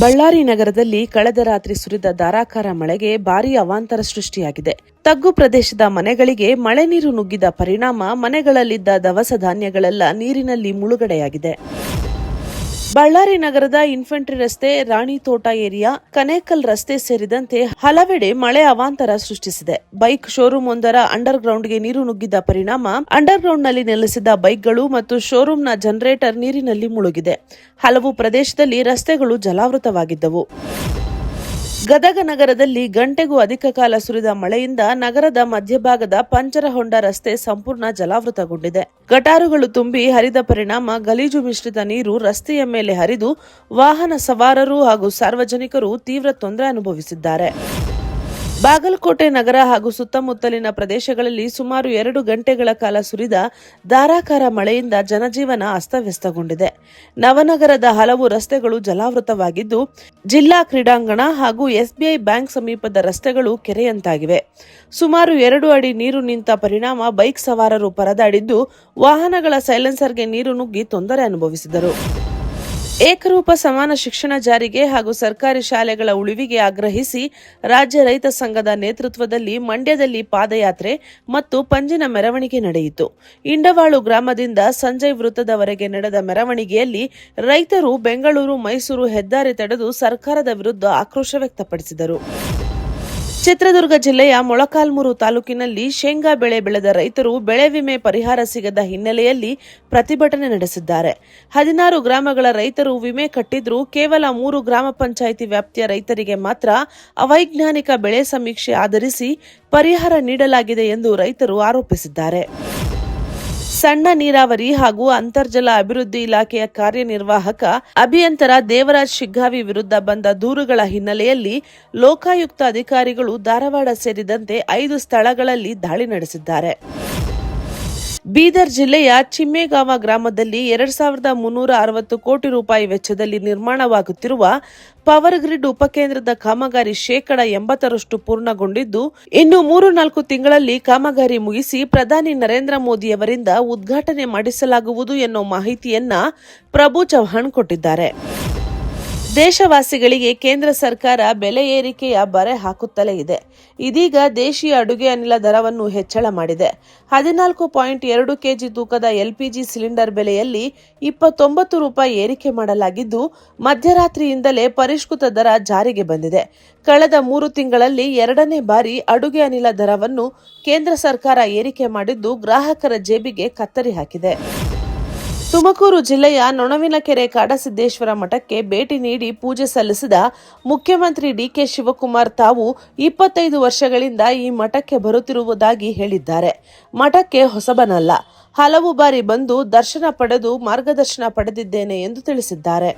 ಬಳ್ಳಾರಿ ನಗರದಲ್ಲಿ ಕಳೆದ ರಾತ್ರಿ ಸುರಿದ ಧಾರಾಕಾರ ಮಳೆಗೆ ಭಾರೀ ಅವಾಂತರ ಸೃಷ್ಟಿಯಾಗಿದೆ. ತಗ್ಗು ಪ್ರದೇಶದ ಮನೆಗಳಿಗೆ ಮಳೆ ನೀರು ನುಗ್ಗಿದ ಪರಿಣಾಮ ಮನೆಗಳಲ್ಲಿದ್ದ ದವಸ ಧಾನ್ಯಗಳೆಲ್ಲ ನೀರಿನಲ್ಲಿ ಮುಳುಗಡೆಯಾಗಿದೆ. ಬಳ್ಳಾರಿ ನಗರದ ಇನ್ಫೆಂಟ್ರಿ ರಸ್ತೆ, ರಾಣಿ ತೋಟ ಏರಿಯಾ, ಕನೇಕಲ್ ರಸ್ತೆ ಸೇರಿದಂತೆ ಹಲವೆಡೆ ಮಳೆ ಅವಾಂತರ ಸೃಷ್ಟಿಸಿದೆ. ಬೈಕ್ ಶೋರೂಮ್ ಒಂದರ ಅಂಡರ್ ಗ್ರೌಂಡ್ಗೆ ನೀರು ನುಗ್ಗಿದ ಪರಿಣಾಮ ಅಂಡರ್ ಗ್ರೌಂಡ್ನಲ್ಲಿ ನೆಲೆಸಿದ ಬೈಕ್ಗಳು ಮತ್ತು ಶೋರೂಮ್ನ ಜನರೇಟರ್ ನೀರಿನಲ್ಲಿ ಮುಳುಗಿದೆ. ಹಲವು ಪ್ರದೇಶದಲ್ಲಿ ರಸ್ತೆಗಳು ಜಲಾವೃತವಾಗಿದ್ದವು. ಗದಗ ನಗರದಲ್ಲಿ ಗಂಟೆಗೂ ಅಧಿಕ ಕಾಲ ಸುರಿದ ಮಳೆಯಿಂದ ನಗರದ ಮಧ್ಯಭಾಗದ ಪಂಚರಹೊಂಡ ರಸ್ತೆ ಸಂಪೂರ್ಣ ಜಲಾವೃತಗೊಂಡಿದೆ. ಗಟಾರುಗಳು ತುಂಬಿ ಹರಿದ ಪರಿಣಾಮ ಗಲೀಜು ಮಿಶ್ರಿತ ನೀರು ರಸ್ತೆಯ ಮೇಲೆ ಹರಿದು ವಾಹನ ಸವಾರರು ಹಾಗೂ ಸಾರ್ವಜನಿಕರು ತೀವ್ರ ತೊಂದರೆ ಅನುಭವಿಸಿದ್ದಾರೆ. ಬಾಗಲಕೋಟೆ ನಗರ ಹಾಗೂ ಸುತ್ತಮುತ್ತಲಿನ ಪ್ರದೇಶಗಳಲ್ಲಿ ಸುಮಾರು 2 ಗಂಟೆಗಳ ಕಾಲ ಸುರಿದ ಧಾರಾಕಾರ ಮಳೆಯಿಂದ ಜನಜೀವನ ಅಸ್ತವ್ಯಸ್ತಗೊಂಡಿದೆ. ನವನಗರದ ಹಲವು ರಸ್ತೆಗಳು ಜಲಾವೃತವಾಗಿದ್ದು, ಜಿಲ್ಲಾ ಕ್ರೀಡಾಂಗಣ ಹಾಗೂ ಎಸ್ಬಿಐ ಬ್ಯಾಂಕ್ ಸಮೀಪದ ರಸ್ತೆಗಳು ಕೆರೆಯಂತಾಗಿವೆ. ಸುಮಾರು 2 ಅಡಿ ನೀರು ನಿಂತ ಪರಿಣಾಮ ಬೈಕ್ ಸವಾರರು ಪರದಾಡಿದ್ದು, ವಾಹನಗಳ ಸೈಲೆನ್ಸರ್ಗೆ ನೀರು ನುಗ್ಗಿ ತೊಂದರೆ ಅನುಭವಿಸಿದರು. ಏಕರೂಪ ಸಮಾನ ಶಿಕ್ಷಣ ಜಾರಿಗೆ ಹಾಗೂ ಸರ್ಕಾರಿ ಶಾಲೆಗಳ ಉಳಿವಿಗೆ ಆಗ್ರಹಿಸಿ ರಾಜ್ಯ ರೈತ ಸಂಘದ ನೇತೃತ್ವದಲ್ಲಿ ಮಂಡ್ಯದಲ್ಲಿ ಪಾದಯಾತ್ರೆ ಮತ್ತು ಪಂಜಿನ ಮೆರವಣಿಗೆ ನಡೆಯಿತು. ಇಂಡವಾಳು ಗ್ರಾಮದಿಂದ ಸಂಜಯ್ ವೃತ್ತದವರೆಗೆ ನಡೆದ ಮೆರವಣಿಗೆಯಲ್ಲಿ ರೈತರು ಬೆಂಗಳೂರು ಮೈಸೂರು ಹೆದ್ದಾರಿ ತಡೆದು ಸರ್ಕಾರದ ವಿರುದ್ಧ ಆಕ್ರೋಶ ವ್ಯಕ್ತಪಡಿಸಿದರು. ಚಿತ್ರದುರ್ಗ ಜಿಲ್ಲೆಯ ಮೊಳಕಾಲ್ಮೂರು ತಾಲೂಕಿನಲ್ಲಿ ಶೇಂಗಾ ಬೆಳೆ ಬೆಳೆದ ರೈತರು ಬೆಳೆ ವಿಮೆ ಪರಿಹಾರ ಸಿಗದ ಹಿನ್ನೆಲೆಯಲ್ಲಿ ಪ್ರತಿಭಟನೆ ನಡೆಸಿದ್ದಾರೆ. 16 ಗ್ರಾಮಗಳ ರೈತರು ವಿಮೆ ಕಟ್ಟಿದ್ರೂ ಕೇವಲ 3 ಗ್ರಾಮ ಪಂಚಾಯಿತಿ ವ್ಯಾಪ್ತಿಯ ರೈತರಿಗೆ ಮಾತ್ರ ಅವೈಜ್ಞಾನಿಕ ಬೆಳೆ ಸಮೀಕ್ಷೆ ಆಧರಿಸಿ ಪರಿಹಾರ ನೀಡಲಾಗಿದೆ ಎಂದು ರೈತರು ಆರೋಪಿಸಿದ್ದಾರೆ. ಸಣ್ಣ ನೀರಾವರಿ ಹಾಗೂ ಅಂತರ್ಜಲ ಅಭಿವೃದ್ಧಿ ಇಲಾಖೆಯ ಕಾರ್ಯನಿರ್ವಾಹಕ ಅಭಿಯಂತರ ದೇವರಾಜ್ ಶಿಗ್ಗಾವಿ ವಿರುದ್ಧ ಬಂದ ದೂರುಗಳ ಹಿನ್ನೆಲೆಯಲ್ಲಿ ಲೋಕಾಯುಕ್ತ ಅಧಿಕಾರಿಗಳು ಧಾರವಾಡ ಸೇರಿದಂತೆ 5 ಸ್ಥಳಗಳಲ್ಲಿ ದಾಳಿ ನಡೆಸಿದ್ದಾರೆ. ಬೀದರ್ ಜಿಲ್ಲೆಯ ಚಿಮ್ಮೇಗಾವ ಗ್ರಾಮದಲ್ಲಿ 2360 ಕೋಟಿ ರೂಪಾಯಿ ವೆಚ್ಚದಲ್ಲಿ ನಿರ್ಮಾಣವಾಗುತ್ತಿರುವ ಪವರ್ ಗ್ರಿಡ್ ಉಪಕೇಂದ್ರದ ಕಾಮಗಾರಿ 80% ಪೂರ್ಣಗೊಂಡಿದ್ದು, ಇನ್ನು 3-4 ತಿಂಗಳಲ್ಲಿ ಕಾಮಗಾರಿ ಮುಗಿಸಿ ಪ್ರಧಾನಿ ನರೇಂದ್ರ ಮೋದಿಯವರಿಂದ ಉದ್ಘಾಟನೆ ಮಾಡಿಸಲಾಗುವುದು ಎನ್ನುವ ಮಾಹಿತಿಯನ್ನ ಪ್ರಭು ಚವ್ಹಾಣ್ ಕೊಟ್ಟಿದ್ದಾರೆ. ದೇಶವಾಸಿಗಳಿಗೆ ಕೇಂದ್ರ ಸರ್ಕಾರ ಬೆಲೆ ಏರಿಕೆಯ ಬರೆ ಹಾಕುತ್ತಲೇ ಇದೆ. ಇದೀಗ ದೇಶೀಯ ಅಡುಗೆ ಅನಿಲ ದರವನ್ನು ಹೆಚ್ಚಳ ಮಾಡಿದೆ. 14.2 ಕೆಜಿ ತೂಕದ ಎಲ್ಪಿಜಿ ಸಿಲಿಂಡರ್ ಬೆಲೆಯಲ್ಲಿ 29 ರೂಪಾಯಿ ಏರಿಕೆ ಮಾಡಲಾಗಿದ್ದು, ಮಧ್ಯರಾತ್ರಿಯಿಂದಲೇ ಪರಿಷ್ಕೃತ ದರ ಜಾರಿಗೆ ಬಂದಿದೆ. ಕಳೆದ 3 ತಿಂಗಳಲ್ಲಿ 2ನೇ ಬಾರಿ ಅಡುಗೆ ಅನಿಲ ದರವನ್ನು ಕೇಂದ್ರ ಸರ್ಕಾರ ಏರಿಕೆ ಮಾಡಿದ್ದು, ಗ್ರಾಹಕರ ಜೇಬಿಗೆ ಕತ್ತರಿ ಹಾಕಿದೆ. ತುಮಕೂರು ಜಿಲ್ಲೆಯ ನೊಣವಿನಕೆರೆ ಕಾಡಸಿದ್ದೇಶ್ವರ ಮಠಕ್ಕೆ ಭೇಟಿ ನೀಡಿ ಪೂಜೆ ಸಲ್ಲಿಸಿದ ಮುಖ್ಯಮಂತ್ರಿ ಡಿಕೆ ಶಿವಕುಮಾರ್ ತಾವು 25 ವರ್ಷಗಳಿಂದ ಈ ಮಠಕ್ಕೆ ಬರುತ್ತಿರುವುದಾಗಿ ಹೇಳಿದ್ದಾರೆ. ಮಠಕ್ಕೆ ಹೊಸಬನಲ್ಲ, ಹಲವು ಬಾರಿ ಬಂದು ದರ್ಶನ ಪಡೆದು ಮಾರ್ಗದರ್ಶನ ಪಡೆದಿದ್ದೇನೆ ಎಂದು ತಿಳಿಸಿದ್ದಾರೆ.